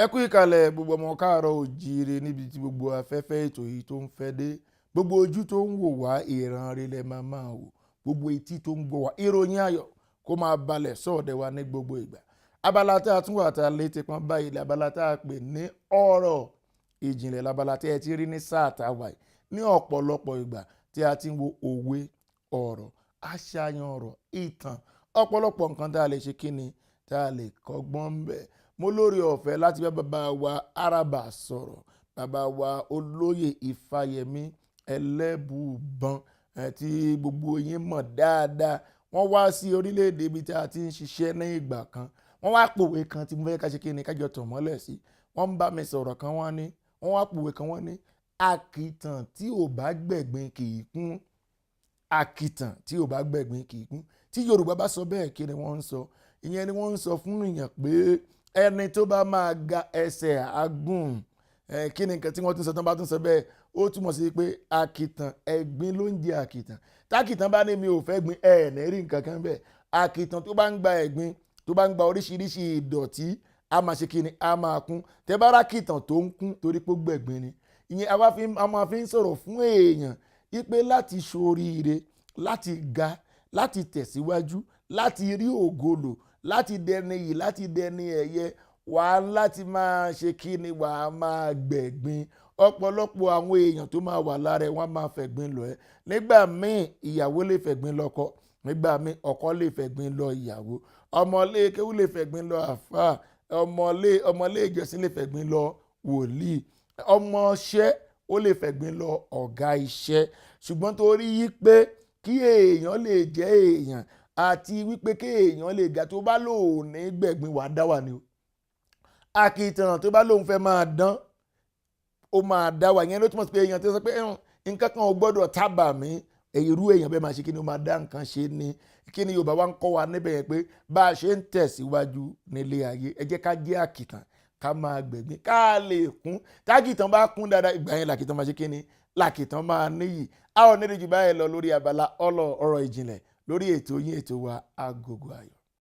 Ẹ kú ìkàlẹ̀ gbogbo ọmọ káàárọ̀ oòjíire níbi tí gbogbo afẹ́fẹ́ ètò yìí tó ń fẹ́ dé. Gbogbo ojú tó ń wò wá ìran rere máa wò. Gbogbo etí tó ń gbọ́ wá ìròyìn ayọ̀ kó máa balẹ̀ sọ́ọ̀dẹ̀ wa ní gbogbo ìgbà. Abala tá a tún wà tá a létí pọn báyìí ni abala tá a pè ní ọ̀rọ̀ ìjìnlẹ̀ labala tí ẹ ti rí ní sáà tá a wà yìí ní ọ̀pọ̀lọpọ̀ ìgbà tí a ti ń wo òwe ọ̀rọ̀ àṣàyàn ọ̀rọ̀ ìtàn ọ̀pọ̀lọpọ̀ nǹkan tá a lè ṣe kíni tá a lè kọ́gbọ́n ń bẹ̀. Mo lórí ọ̀fẹ́ láti bá bàbá wa Araba sọ̀rọ̀, bàbá wa olóyè Ifáyẹmí Ẹlẹ́bùúbọn tí gbogbo yín mọ̀ dáadáa. Wọ́n wá sí orílẹ̀-èdè ibi tí a ti ń ṣiṣẹ́ ní ìgbà kan. Wọ́n wá pòwe kan tí mo fẹ́ ká ṣe kíni kájọ tàn mọ́lẹ̀ sí. Wọ́n ń bá mi sọ̀rọ̀ kan wọ́n wá pòwe kan wọ́n ní àkìtàn tí ò bá gbẹ̀gbin kì í kún. Àkìtàn tí ò bá gbẹ̀gbin kì í kún. Tí Yorùbá bá sọ bẹ́ẹ̀ kí ni wọ́n ń sọ? Ìyẹn ni wọ́n ń sọ fún èèyàn pé ẹni tó bá máa ga ẹsẹ̀ àgùn kí ni nǹkan tí wọ́n tún sọ tán bá tún sọ bẹ́ẹ̀ ó túmọ̀ sí pé àkìtàn ẹ̀gbin ló ń jẹ àkìtàn. Tákìtàn bá ní mi ò fẹ́ gbin ní rí nǹkan kan bẹ́ẹ̀. Àkìtàn tó bá ń gba ẹ̀gbin tó bá ń gba oríṣiríṣi ìdọ̀tí a máa ṣe kí ni a máa kún. Tẹ́ bá rákìtàn tó ń kún torí pé ó gbẹ̀gbin ni. Ìyẹn a máa fi ń sọ̀rọ̀ fún èèyàn wípé láti ṣoríire, láti ga, láti tẹ̀síwájú, láti rí ògolo, láti dẹni yìí, láti dẹni ẹ̀yẹ, wàá láti máa ṣe kí ni wàá máa gbẹ̀gbin. Ọ̀pọ̀lọpọ̀ àwọn èèyàn tó máa wà lára ẹ̀ wọ́n máa fẹ̀gbin lọ ẹ́. Nígbà míì ìyàwó lè fẹ̀gbin lọ́kọ, nígbà míì ọkọ lè fẹ̀gbin lọ ìyàwó, ọmọlé kéwú lè fẹ̀gbin lọ àfáà, ọmọlé ìjọsìn lè fẹ̀gbin lọ wòlíì, ọmọọṣẹ́ ó lè fẹ̀gbin lọ ọ̀gá iṣẹ́. Ṣùgbọ́n torí yí pé kí èèyàn lè jẹ́ èèyàn àti wípé kí èèyàn lè ga tó bá lòun ní gbẹ̀gbin wà dá wà ní o. Àkìtàn tó bá lòun fẹ́ máa dán ó máa dá wà. Ìyẹn ló túmọ̀ sí pé èèyàn tó sọ pé nǹkan kan ò gbọ́dọ̀ tábà mí irú èèyàn bẹ́ẹ̀ máa ṣe kí ni ó máa dá nǹkan ṣe ni. Kí ni Yorùbá wa ń kọ́ wa níbẹ̀ yẹn pé bá a ṣe ń tẹ̀síwájú nílé ayé ẹ jẹ́ ká jẹ́ àkìtàn ká máa gbẹ̀gbin ká lè kún. Tákìtàn bá kún dáadáa ìgbà yẹn làkìtàn máa ṣe kí ni làkìtàn máa níyì. A ò ní rí jù báyìí lọ lórí abala ọ̀rọ̀ ìjìnlẹ̀ lórí ètò yín ètò wa Agogo Ayo.